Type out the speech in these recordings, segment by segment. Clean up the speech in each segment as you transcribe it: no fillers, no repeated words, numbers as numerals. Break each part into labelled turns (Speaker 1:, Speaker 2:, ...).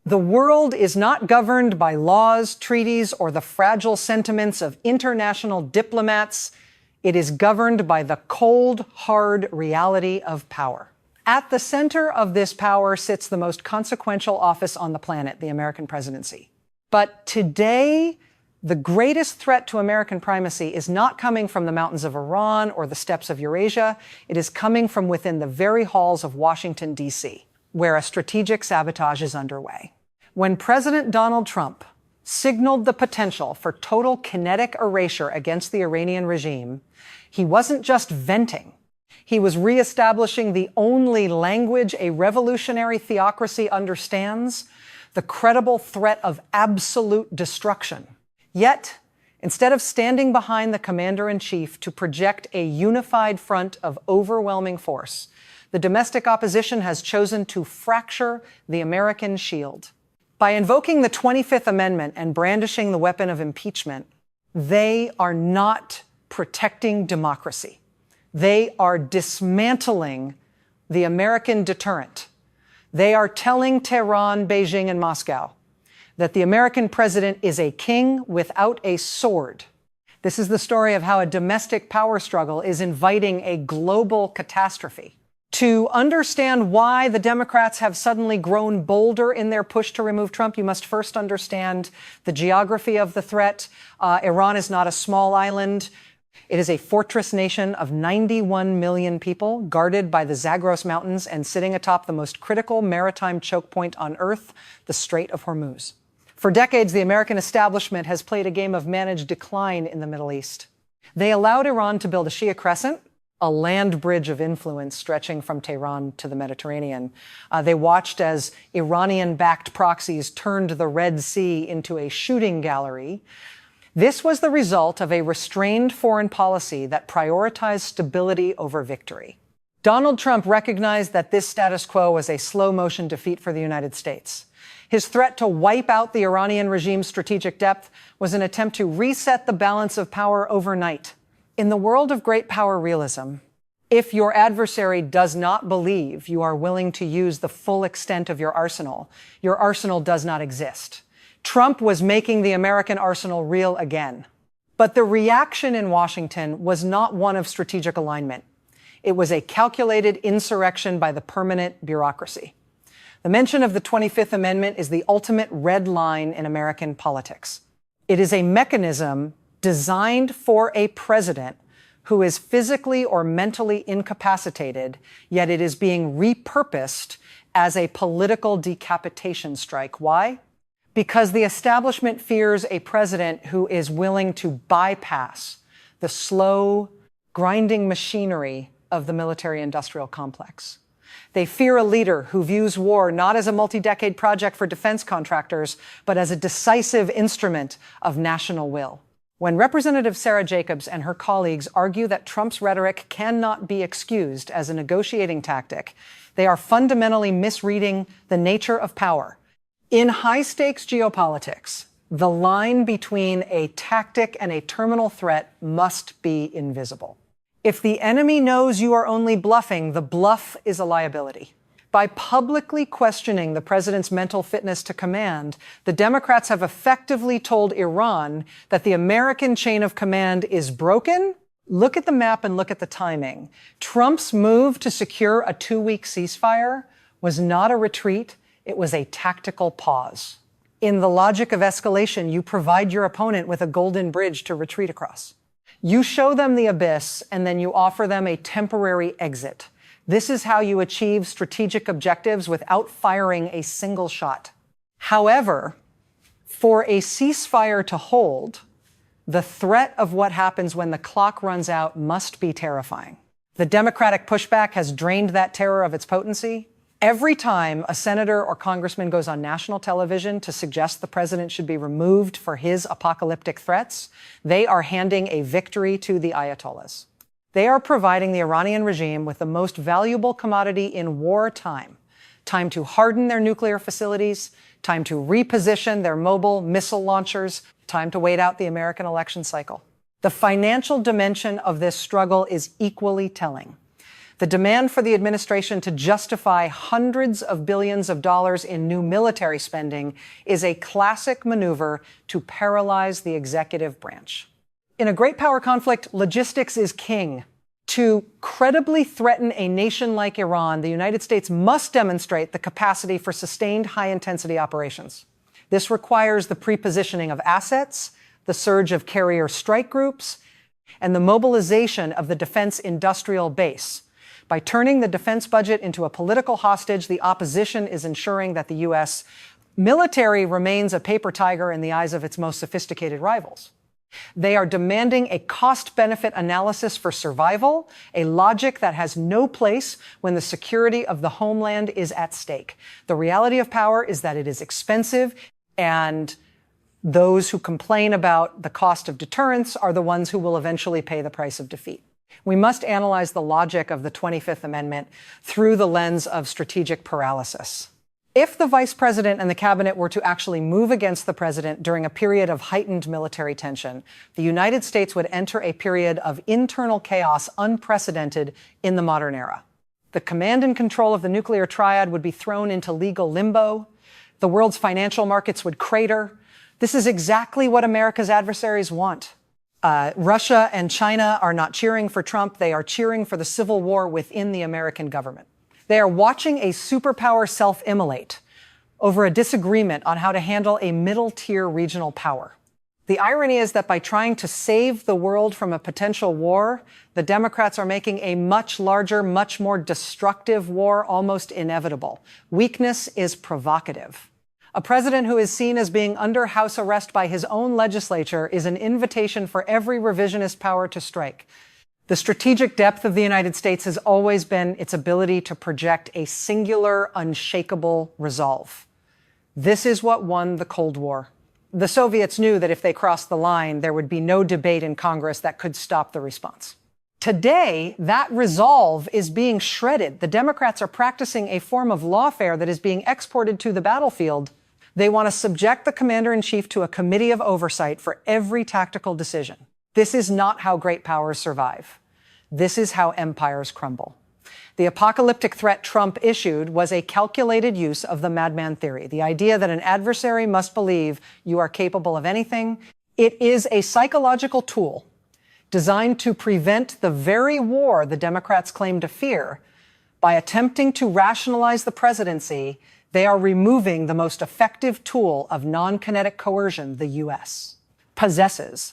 Speaker 1: The world is not governed by laws, treaties, or the fragile sentiments of international diplomats. It is governed by the cold, hard reality of power. At the center of this power sits the most consequential office on the planet, the American presidency. But today, the greatest threat to American primacy is not coming from the mountains of Iran or the steppes of Eurasia. It is coming from within the very halls of Washington, D.C., where a strategic sabotage is underway. When President Donald Trump signaled the potential for total kinetic erasure against the Iranian regime, he wasn't just venting. He was reestablishing the only language a revolutionary theocracy understands, the credible threat of absolute destruction. Yet, instead of standing behind the commander-in-chief to project a unified front of overwhelming force, the domestic opposition has chosen to fracture the American shield. By invoking the 25th Amendment and brandishing the weapon of impeachment, they are not protecting democracy. They are dismantling the American deterrent. They are telling Tehran, Beijing, and Moscow that the American president is a king without a sword. This is the story of how a domestic power struggle is inviting a global catastrophe. To understand why the Democrats have suddenly grown bolder in their push to remove Trump, you must first understand the geography of the threat. Iran is not a small island. It is a fortress nation of 91 million people, guarded by the Zagros Mountains and sitting atop the most critical maritime choke point on Earth, the Strait of Hormuz. For decades, the American establishment has played a game of managed decline in the Middle East. They allowed Iran to build a Shia crescent, a land bridge of influence stretching from Tehran to the Mediterranean. They watched as Iranian-backed proxies turned the Red Sea into a shooting gallery. This was the result of a restrained foreign policy that prioritized stability over victory. Donald Trump recognized that this status quo was a slow-motion defeat for the United States. His threat to wipe out the Iranian regime's strategic depth was an attempt to reset the balance of power overnight. In the world of great power realism, if your adversary does not believe you are willing to use the full extent of your arsenal does not exist. Trump was making the American arsenal real again. But the reaction in Washington was not one of strategic alignment. It was a calculated insurrection by the permanent bureaucracy. The mention of the 25th Amendment is the ultimate red line in American politics. It is a mechanism designed for a president who is physically or mentally incapacitated, yet it is being repurposed as a political decapitation strike. Why? Because the establishment fears a president who is willing to bypass the slow, grinding machinery of the military-industrial complex. They fear a leader who views war not as a multi-decade project for defense contractors, but as a decisive instrument of national will. When Representative Sarah Jacobs and her colleagues argue that Trump's rhetoric cannot be excused as a negotiating tactic, they are fundamentally misreading the nature of power. In high-stakes geopolitics, the line between a tactic and a terminal threat must be invisible. If the enemy knows you are only bluffing, the bluff is a liability. By publicly questioning the president's mental fitness to command, the Democrats have effectively told Iran that the American chain of command is broken. Look at the map and look at the timing. Trump's move to secure a 2-week ceasefire was not a retreat. It was a tactical pause. In the logic of escalation, you provide your opponent with a golden bridge to retreat across. You show them the abyss, and then you offer them a temporary exit. This is how you achieve strategic objectives without firing a single shot. However, for a ceasefire to hold, the threat of what happens when the clock runs out must be terrifying. The Democratic pushback has drained that terror of its potency. Every time a senator or congressman goes on national television to suggest the president should be removed for his apocalyptic threats, they are handing a victory to the Ayatollahs. They are providing the Iranian regime with the most valuable commodity in wartime: time to harden their nuclear facilities, time to reposition their mobile missile launchers, time to wait out the American election cycle. The financial dimension of this struggle is equally telling. The demand for the administration to justify hundreds of billions of dollars in new military spending is a classic maneuver to paralyze the executive branch. In a great power conflict, logistics is king. To credibly threaten a nation like Iran, the United States must demonstrate the capacity for sustained high-intensity operations. This requires the prepositioning of assets, the surge of carrier strike groups, and the mobilization of the defense industrial base. By turning the defense budget into a political hostage, the opposition is ensuring that the U.S. military remains a paper tiger in the eyes of its most sophisticated rivals. They are demanding a cost-benefit analysis for survival, a logic that has no place when the security of the homeland is at stake. The reality of power is that it is expensive, and those who complain about the cost of deterrence are the ones who will eventually pay the price of defeat. We must analyze the logic of the 25th Amendment through the lens of strategic paralysis. If the vice president and the cabinet were to actually move against the president during a period of heightened military tension, the United States would enter a period of internal chaos unprecedented in the modern era. The command and control of the nuclear triad would be thrown into legal limbo. The world's financial markets would crater. This is exactly what America's adversaries want. Russia and China are not cheering for Trump. They are cheering for the civil war within the American government. They are watching a superpower self-immolate over a disagreement on how to handle a middle-tier regional power. The irony is that by trying to save the world from a potential war, the Democrats are making a much larger, much more destructive war almost inevitable. Weakness is provocative. A president who is seen as being under house arrest by his own legislature is an invitation for every revisionist power to strike. The strategic depth of the United States has always been its ability to project a singular, unshakable resolve. This is what won the Cold War. The Soviets knew that if they crossed the line, there would be no debate in Congress that could stop the response. Today, that resolve is being shredded. The Democrats are practicing a form of lawfare that is being exported to the battlefield. They want to subject the commander-in-chief to a committee of oversight for every tactical decision. This is not how great powers survive. This is how empires crumble. The apocalyptic threat Trump issued was a calculated use of the madman theory, the idea that an adversary must believe you are capable of anything. It is a psychological tool designed to prevent the very war the Democrats claim to fear. By attempting to rationalize the presidency, they are removing the most effective tool of non-kinetic coercion the U.S. possesses.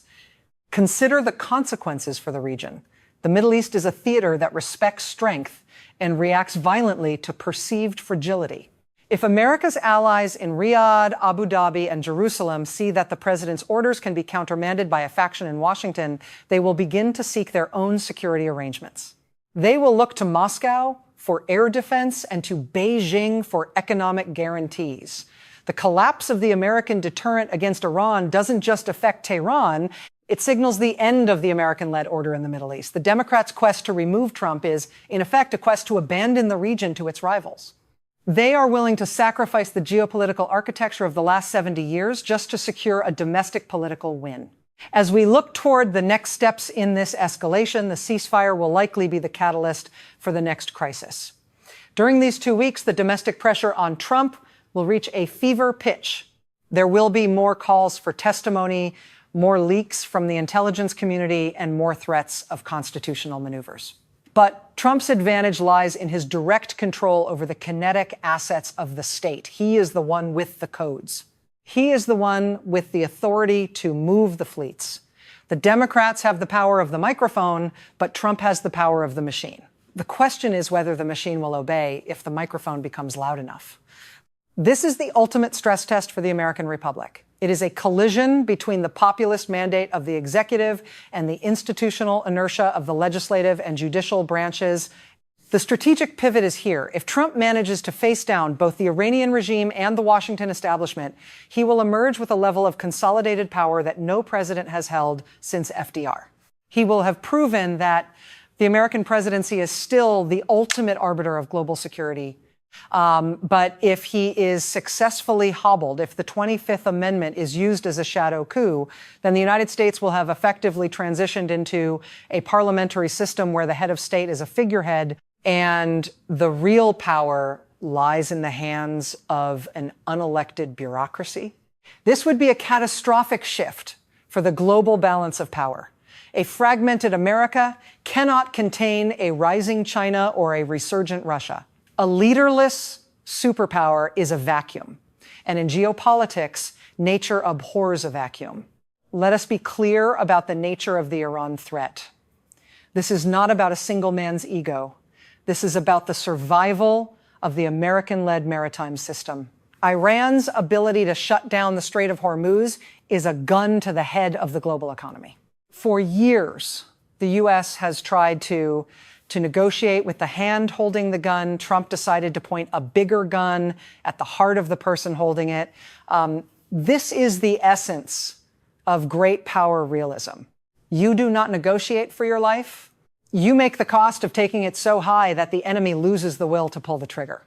Speaker 1: Consider the consequences for the region. The Middle East is a theater that respects strength and reacts violently to perceived fragility. If America's allies in Riyadh, Abu Dhabi, and Jerusalem see that the president's orders can be countermanded by a faction in Washington, they will begin to seek their own security arrangements. They will look to Moscow for air defense and to Beijing for economic guarantees. The collapse of the American deterrent against Iran doesn't just affect Tehran, it signals the end of the American-led order in the Middle East. The Democrats' quest to remove Trump is, in effect, a quest to abandon the region to its rivals. They are willing to sacrifice the geopolitical architecture of the last 70 years just to secure a domestic political win. As we look toward the next steps in this escalation, the ceasefire will likely be the catalyst for the next crisis. During these 2 weeks, the domestic pressure on Trump will reach a fever pitch. There will be more calls for testimony, more leaks from the intelligence community, and more threats of constitutional maneuvers. But Trump's advantage lies in his direct control over the kinetic assets of the state. He is the one with the codes. He is the one with the authority to move the fleets. The Democrats have the power of the microphone, but Trump has the power of the machine. The question is whether the machine will obey if the microphone becomes loud enough. This is the ultimate stress test for the American Republic. It is a collision between the populist mandate of the executive and the institutional inertia of the legislative and judicial branches. The strategic pivot is here. If Trump manages to face down both the Iranian regime and the Washington establishment, he will emerge with a level of consolidated power that no president has held since FDR. He will have proven that the American presidency is still the ultimate arbiter of global security. But if he is successfully hobbled, if the 25th Amendment is used as a shadow coup, then the United States will have effectively transitioned into a parliamentary system where the head of state is a figurehead and the real power lies in the hands of an unelected bureaucracy. This would be a catastrophic shift for the global balance of power. A fragmented America cannot contain a rising China or a resurgent Russia. A leaderless superpower is a vacuum. And in geopolitics, nature abhors a vacuum. Let us be clear about the nature of the Iran threat. This is not about a single man's ego. This is about the survival of the American-led maritime system. Iran's ability to shut down the Strait of Hormuz is a gun to the head of the global economy. For years, the U.S. has tried to negotiate with the hand holding the gun. Trump decided to point a bigger gun at the heart of the person holding it. This is the essence of great power realism. You do not negotiate for your life. You make the cost of taking it so high that the enemy loses the will to pull the trigger.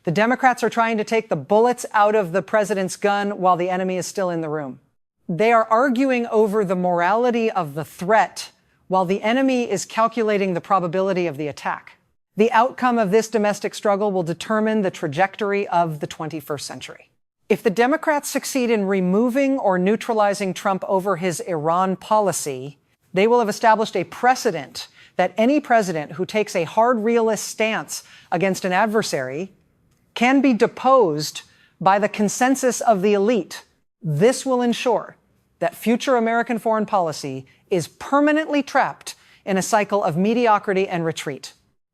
Speaker 1: The Democrats are trying to take the bullets out of the president's gun while the enemy is still in the room. They are arguing over the morality of the threat while the enemy is calculating the probability of the attack. The outcome of this domestic struggle will determine the trajectory of the 21st century. If the Democrats succeed in removing or neutralizing Trump over his Iran policy, they will have established a precedent that any president who takes a hard realist stance against an adversary can be deposed by the consensus of the elite. This will ensure that future American foreign policy is permanently trapped in a cycle of mediocrity and retreat.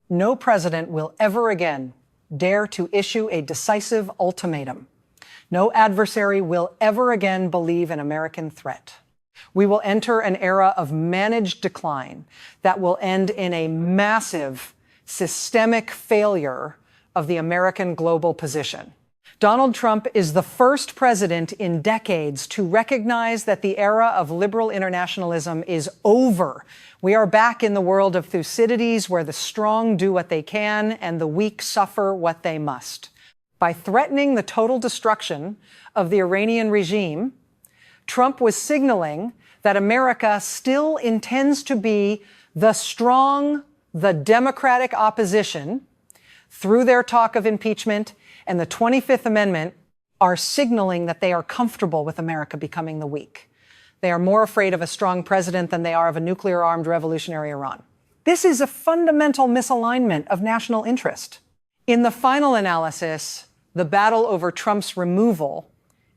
Speaker 1: No president will ever again dare to issue a decisive ultimatum. No adversary will ever again believe an American threat. We will enter an era of managed decline that will end in a massive systemic failure of the American global position. Donald Trump is the first president in decades to recognize that the era of liberal internationalism is over. We are back in the world of Thucydides, where the strong do what they can and the weak suffer what they must. By threatening the total destruction of the Iranian regime, Trump was signaling that America still intends to be the strong, the democratic opposition through their talk of impeachment, and the 25th Amendment are signaling that they are comfortable with America becoming the weak. They are more afraid of a strong president than they are of a nuclear-armed revolutionary Iran. This is a fundamental misalignment of national interest. In the final analysis, the battle over Trump's removal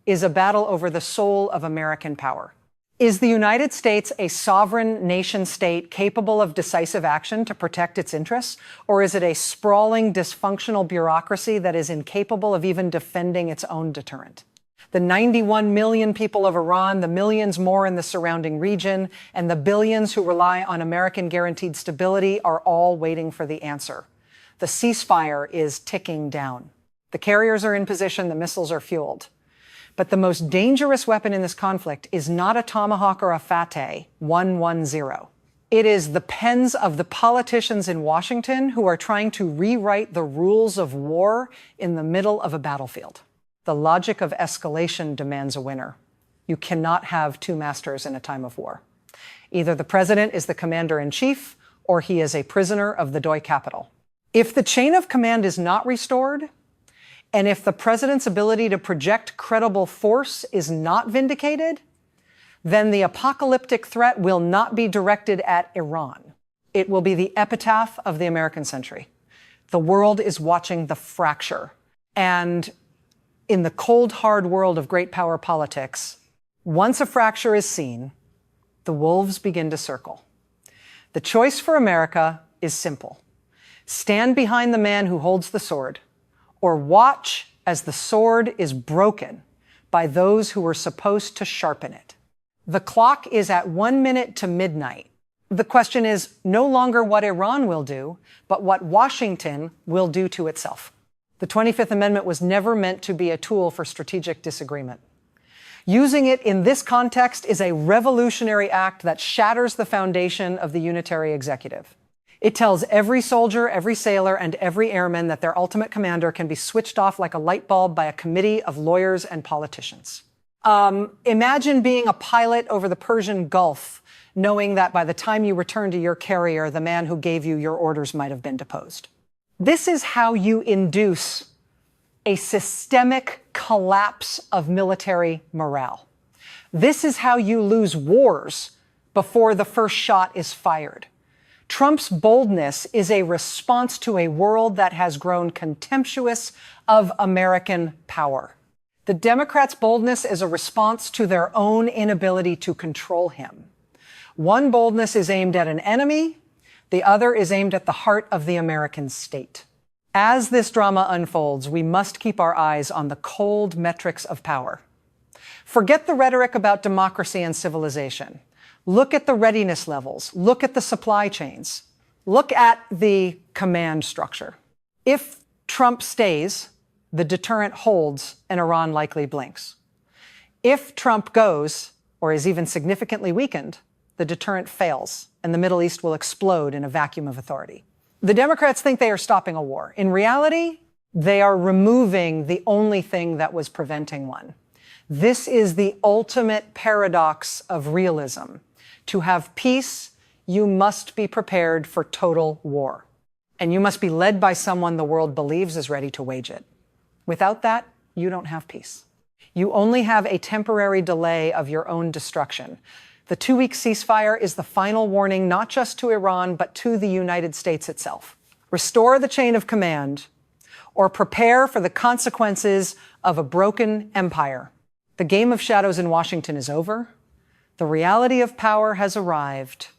Speaker 1: is a battle over the soul of American power. Is the United States a sovereign nation-state capable of decisive action to protect its interests? Or is it a sprawling, dysfunctional bureaucracy that is incapable of even defending its own deterrent? The 91 million people of Iran, the millions more in the surrounding region, and the billions who rely on American guaranteed stability are all waiting for the answer. The ceasefire is ticking down. The carriers are in position, the missiles are fueled. But the most dangerous weapon in this conflict is not a Tomahawk or a Fateh 110. It is the pens of the politicians in Washington who are trying to rewrite the rules of war in the middle of a battlefield. The logic of escalation demands a winner. You cannot have two masters in a time of war. Either the president is the commander-in-chief or he is a prisoner of the Doi capital. If the chain of command is not restored, and if the president's ability to project credible force is not vindicated, then the apocalyptic threat will not be directed at Iran. It will be the epitaph of the American century. The world is watching the fracture. And in the cold, hard world of great power politics, once a fracture is seen, the wolves begin to circle. The choice for America is simple. Stand behind the man who holds the sword, or watch as the sword is broken by those who were supposed to sharpen it. The clock is at 1 minute to midnight. The question is no longer what Iran will do, but what Washington will do to itself. The 25th Amendment was never meant to be a tool for strategic disagreement. Using it in this context is a revolutionary act that shatters the foundation of the unitary executive. It tells every soldier, every sailor, and every airman that their ultimate commander can be switched off like a light bulb by a committee of lawyers and politicians. Imagine being a pilot over the Persian Gulf, knowing that by the time you return to your carrier, the man who gave you your orders might have been deposed. This is how you induce a systemic collapse of military morale. This is how you lose wars before the first shot is fired. Trump's boldness is a response to a world that has grown contemptuous of American power. The Democrats' boldness is a response to their own inability to control him. One boldness is aimed at an enemy, the other is aimed at the heart of the American state. As this drama unfolds, we must keep our eyes on the cold metrics of power. Forget the rhetoric about democracy and civilization. Look at the readiness levels. Look at the supply chains. Look at the command structure. If Trump stays, the deterrent holds and Iran likely blinks. If Trump goes, or is even significantly weakened, the deterrent fails and the Middle East will explode in a vacuum of authority. The Democrats think they are stopping a war. In reality, they are removing the only thing that was preventing one. This is the ultimate paradox of realism. To have peace, you must be prepared for total war. And you must be led by someone the world believes is ready to wage it. Without that, you don't have peace. You only have a temporary delay of your own destruction. The 2-week ceasefire is the final warning, not just to Iran, but to the United States itself. Restore the chain of command, or prepare for the consequences of a broken empire. The game of shadows in Washington is over. The reality of power has arrived.